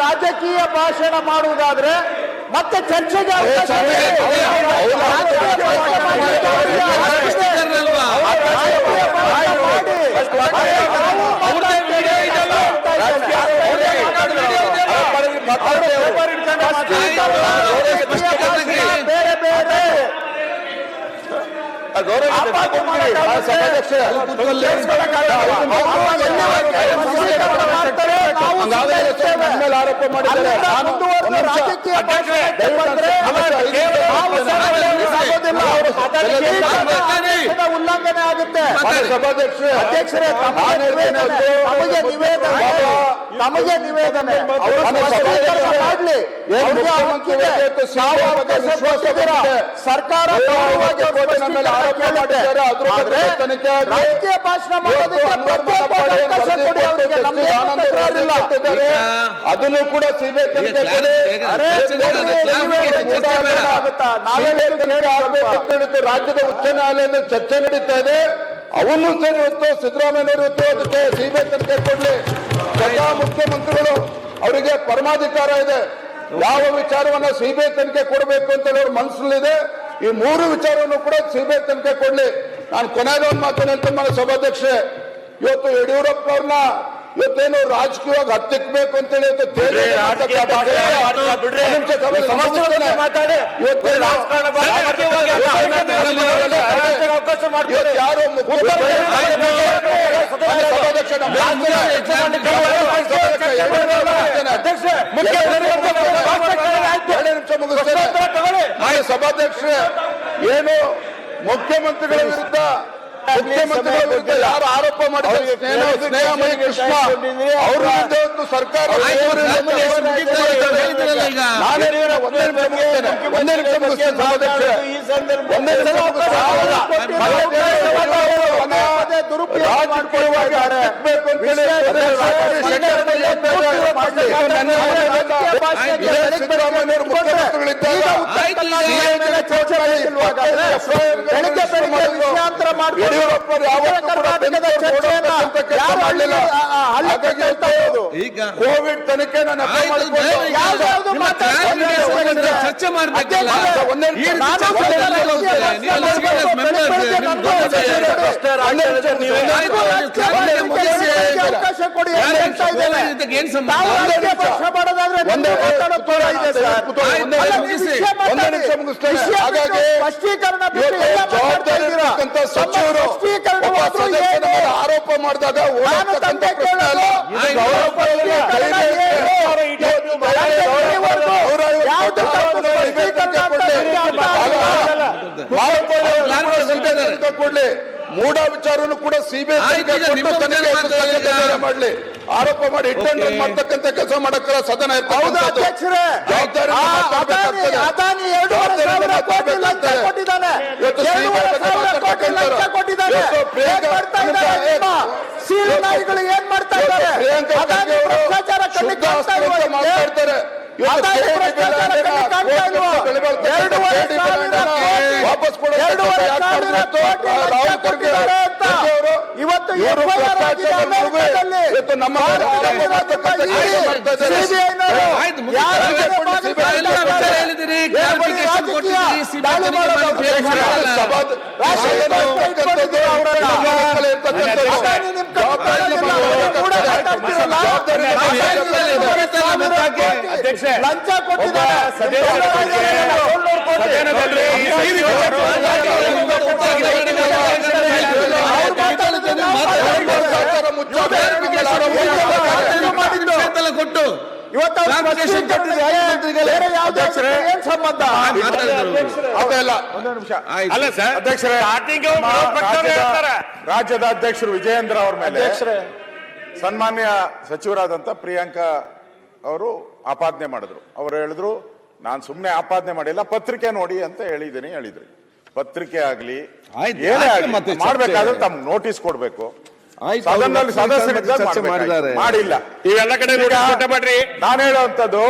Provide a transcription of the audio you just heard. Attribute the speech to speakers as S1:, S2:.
S1: ರಾಜಕೀಯ ಭಾಷಣ ಮಾಡುವುದಾದ್ರೆ ಮತ್ತೆ ಚರ್ಚೆಗೆ ಬೇರೆ ಬೇರೆ
S2: ಆರೋಪ ಮಾಡಿದ್ದಾರೆ.
S1: ಉಲ್ಲಂಘನೆ ಆಗುತ್ತೆ. ಅಧ್ಯಕ್ಷರೇ ನಮಗೆ ನಿವೇದನೆ ಮಾಡಲಿ. ಸರ್ಕಾರ ರಾಜಕೀಯ ಭಾಷಣ
S2: ಅದನ್ನು ಕೂಡ ಸಿಬಿಐ ರಾಜ್ಯದ ಉಚ್ಚ ನ್ಯಾಯಾಲಯದ ಚರ್ಚೆ ನಡೀತಾ ಇದೆ. ಅವನ್ನು ಸರಿ ಹೊತ್ತು ಸಿದ್ದರಾಮಯ್ಯನವರು ಹೊತ್ತು ಅದಕ್ಕೆ ಸಿಬಿಐ ತನಿಖೆ ಕೊಡ್ಲಿ. ಸ್ವತಃ ಮುಖ್ಯಮಂತ್ರಿಗಳು ಅವರಿಗೆ ಪರಮಾಧಿಕಾರ ಇದೆ. ಯಾವ ವಿಚಾರವನ್ನ ಸಿಬಿಐ ತನಿಖೆ ಕೊಡಬೇಕು ಅಂತ ಅವ್ರ ಮನಸ್ಸಲ್ಲಿದೆ. ಈ ಮೂರು ವಿಚಾರವನ್ನು ಕೂಡ ಸಿಬಿಐ ತನಿಖೆ ಕೊಡ್ಲಿ. ನಾನು ಕೊನೆಯಲ್ಲಿ ಒಂದು ಮಾತು ಹೇಳ್ತೇನೆ ಸಭಾಧ್ಯಕ್ಷೆ, ಇವತ್ತು ಯಡಿಯೂರಪ್ಪ ಅವ್ರನ್ನ ಇವತ್ತೇನು ರಾಜಕೀಯವಾಗಿ ಹತ್ತಿಕ್ಬೇಕು ಅಂತೇಳಿ ಯಾರು ಸಭಾಧ್ಯಕ್ಷರೇ, ಏನು ಮುಖ್ಯಮಂತ್ರಿಗಳ ವಿರುದ್ಧ ಯಾರು ಆರೋಪ ಮಾಡಿದ್ದಾರೆ ಸ್ನೇಹಮಯಿ ಕೃಷ್ಣ ಅವ್ರ ವಿರುದ್ಧ ಒಂದು ಸರ್ಕಾರ ಕೋವಿಡ್ ತನಿಖೆ
S3: ಚರ್ಚೆ ಮಾಡಬೇಕಲ್ಲ.
S2: ಸಚಿವರು ಆರೋಪ ಮಾಡಿದಾಗ ಕೊಡ್ಲಿ. ಮೂಢ ವಿಚಾರವನ್ನು ಕೂಡ ಸಿಬಿಐ ಮಾಡಲಿ. ಆರೋಪ ಮಾಡಿ ಇಟ್ಟಂಡ್ರೆ ಮಾಡ್ತಕ್ಕಂಥ ಕೆಲಸ ಮಾಡಕ್ಕಲ್ಲ ಸದನ
S1: ಏನ್ ಮಾಡ್ತಾ ಇದ್ದಾರೆ?
S2: ಮಾತಾಡ್ತಾರೆ. ವಾಪಸ್
S1: ಇವತ್ತು
S2: ನಮ್ಮ
S1: ಲಂಚ ಕೊಟ್ಟಿದ್ದಾರೆ.
S3: ಕೊಟ್ಟು
S1: ಇವತ್ತು ಸಂಬಂಧ
S2: ಅಲ್ಲ ಸರ್ ಅಧ್ಯಕ್ಷರೇ, ರಾಜ್ಯದ ಅಧ್ಯಕ್ಷರು ವಿಜಯೇಂದ್ರ ಅವರ ಮೇಲೆ ಸನ್ಮಾನ್ಯ ಸಚಿವರಾದಂತ ಪ್ರಿಯಾಂಕಾ ಅವರು ಆಪಾದನೆ ಮಾಡಿದ್ರು. ಅವರು ಹೇಳಿದ್ರು, ನಾನು ಸುಮ್ಮನೆ ಆಪಾದನೆ ಮಾಡಿಲ್ಲ, ಪತ್ರಿಕೆ ನೋಡಿ ಅಂತ ಹೇಳಿದ್ರಿ. ಪತ್ರಿಕೆ ಆಗ್ಲಿ ಏನೇ ಆಗ್ಲಿ ಮಾಡ್ಬೇಕಾದ್ರೆ ತಮ್ಗೆ ನೋಟಿಸ್ ಕೊಡ್ಬೇಕು. ಸದನದಲ್ಲಿ ಸದಸ್ಯರಿದ್ದಾರೆ ಮಾಡಿಲ್ಲ. ಇವೆಲ್ಲ ಕಡೆ ನಾನು ಹೇಳುವಂತದ್ದು